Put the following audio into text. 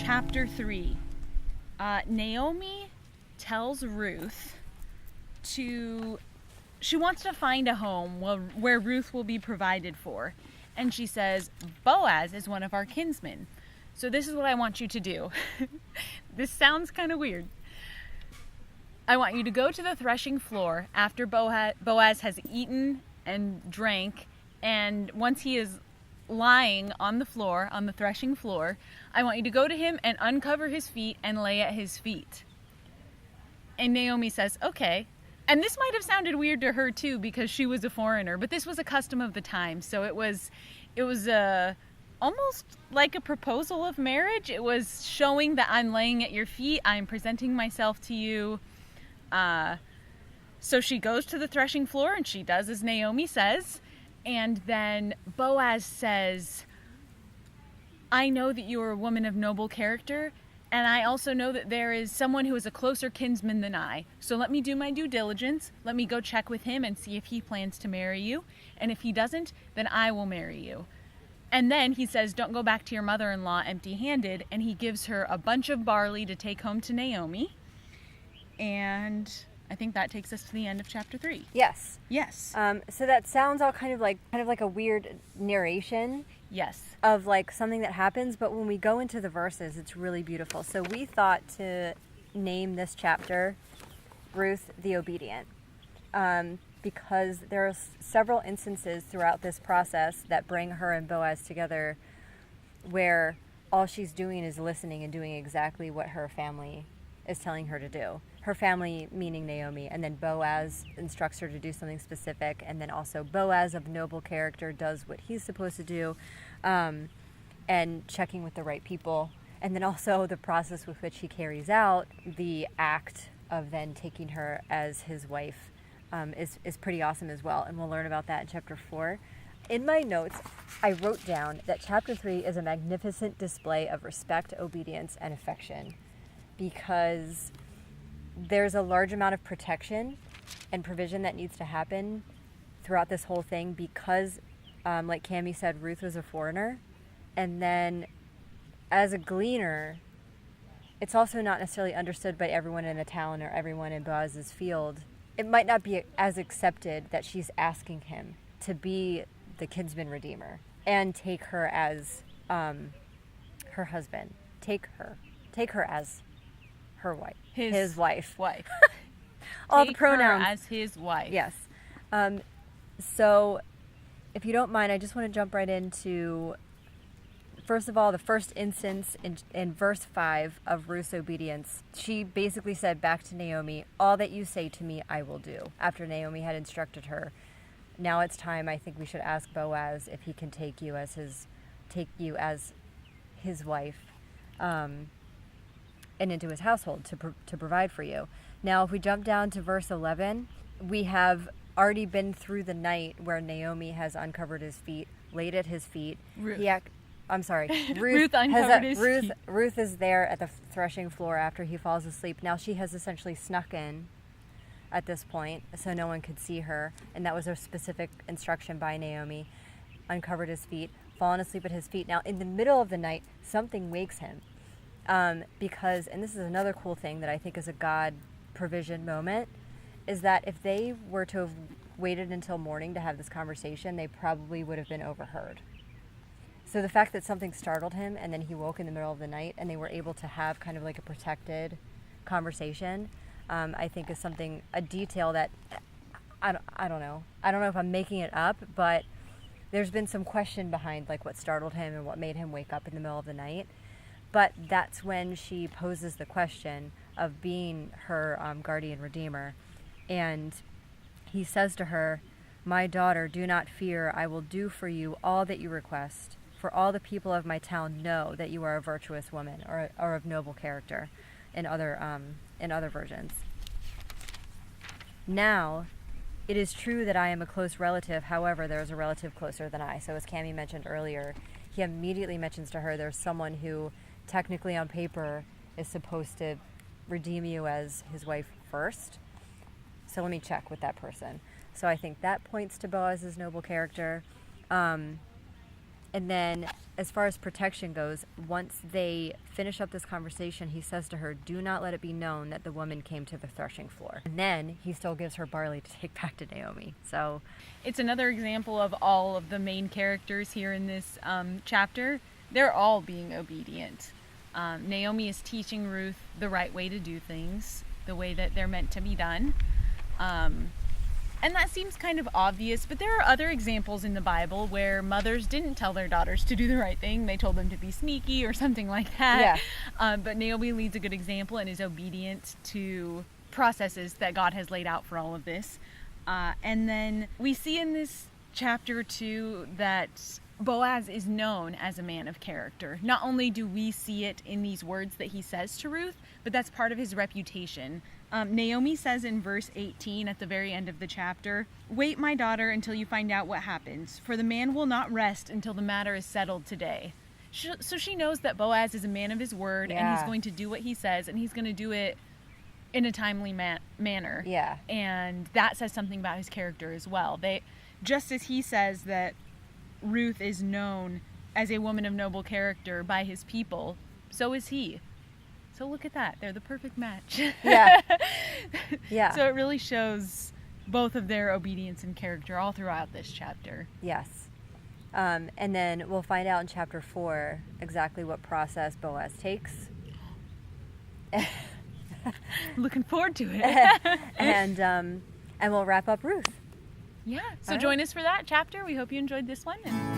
chapter 3, Naomi tells Ruth she wants to find a home where Ruth will be provided for. And she says, Boaz is one of our kinsmen. So this is what I want you to do. This sounds kind of weird. I want you to go to the threshing floor after Boaz has eaten and drank, and once he is lying on the floor, on the threshing floor, I want you to go to him and uncover his feet and lay at his feet. And Naomi says, okay. And this might have sounded weird to her too, because she was a foreigner, but this was a custom of the time. So it was almost like a proposal of marriage. It was showing that I'm laying at your feet, I'm presenting myself to you. So she goes to the threshing floor and she does as Naomi says. And then Boaz says, I know that you are a woman of noble character, and I also know that there is someone who is a closer kinsman than I. So let me do my due diligence. Let me go check with him and see if he plans to marry you. And if he doesn't, then I will marry you. And then he says, don't go back to your mother-in-law empty-handed. And he gives her a bunch of barley to take home to Naomi. And I think that takes us to the end of chapter 3. Yes. Yes. So that sounds all kind of like a weird narration. Yes. Of like something that happens, but when we go into the verses, it's really beautiful. So we thought to name this chapter Ruth the Obedient, because there are several instances throughout this process that bring her and Boaz together where all she's doing is listening and doing exactly what her family is telling her to do. Her family meaning Naomi, and then Boaz instructs her to do something specific, and then also Boaz of noble character does what he's supposed to do, and checking with the right people, and then also the process with which he carries out the act of then taking her as his wife is pretty awesome as well, and we'll learn about that in chapter 4. In my notes, I wrote down that chapter 3 is a magnificent display of respect, obedience, and affection, because there's a large amount of protection and provision that needs to happen throughout this whole thing because, like Cammie said, Ruth was a foreigner. And then as a gleaner, it's also not necessarily understood by everyone in the town or everyone in Boaz's field. It might not be as accepted that she's asking him to be the kinsman redeemer and take her as her husband. Take her as her wife. His wife. All the pronouns. Her as his wife. Yes. So, if you don't mind, I just want to jump right into, first of all, the first instance in verse 5 of Ruth's obedience. She basically said back to Naomi, all that you say to me, I will do. After Naomi had instructed her, now it's time, I think we should ask Boaz if he can take you as his wife. And into his household to provide for you. Now, if we jump down to verse 11, we have already been through the night where Naomi has uncovered his feet, laid at his feet. Ruth. Ruth uncovered his feet. Ruth is there at the threshing floor after he falls asleep. Now she has essentially snuck in at this point, so no one could see her, and that was a specific instruction by Naomi. Uncovered his feet, fallen asleep at his feet. Now, in the middle of the night, something wakes him. Because, and this is another cool thing that I think is a God provision moment, is that if they were to have waited until morning to have this conversation, they probably would have been overheard. So the fact that something startled him and then he woke in the middle of the night and they were able to have kind of like a protected conversation, I think is a detail that, I don't know. I don't know if I'm making it up, but there's been some question behind like what startled him and what made him wake up in the middle of the night. But that's when she poses the question of being her guardian redeemer. And he says to her, my daughter, do not fear. I will do for you all that you request. For all the people of my town know that you are a virtuous woman or of noble character in other versions. Now, it is true that I am a close relative. However, there is a relative closer than I. So as Cammie mentioned earlier, he immediately mentions to her there's someone who technically on paper is supposed to redeem you as his wife first. So let me check with that person. So I think that points to Boaz's noble character. And then, as far as protection goes, once they finish up this conversation, he says to her, "Do not let it be known that the woman came to the threshing floor." And then he still gives her barley to take back to Naomi. So it's another example of all of the main characters here in this chapter. They're all being obedient. Naomi is teaching Ruth the right way to do things, the way that they're meant to be done. And that seems kind of obvious, but there are other examples in the Bible where mothers didn't tell their daughters to do the right thing. They told them to be sneaky or something like that. Yeah. But Naomi leads a good example and is obedient to processes that God has laid out for all of this. And then we see in this chapter too that Boaz is known as a man of character. Not only do we see it in these words that he says to Ruth, but that's part of his reputation. Naomi says in verse 18 at the very end of the chapter, "Wait, my daughter, until you find out what happens, for the man will not rest until the matter is settled today." So she knows that Boaz is a man of his word, and he's going to do what he says, and he's going to do it in a timely manner. Yeah. And that says something about his character as well. Just as he says that Ruth is known as a woman of noble character by his people, so is he. So look at that. They're the perfect match. Yeah. Yeah. So it really shows both of their obedience and character all throughout this chapter. Yes. And then we'll find out in chapter 4 exactly what process Boaz takes. Looking forward to it. And we'll wrap up Ruth. Yeah. So join us for that chapter. We hope you enjoyed this one. And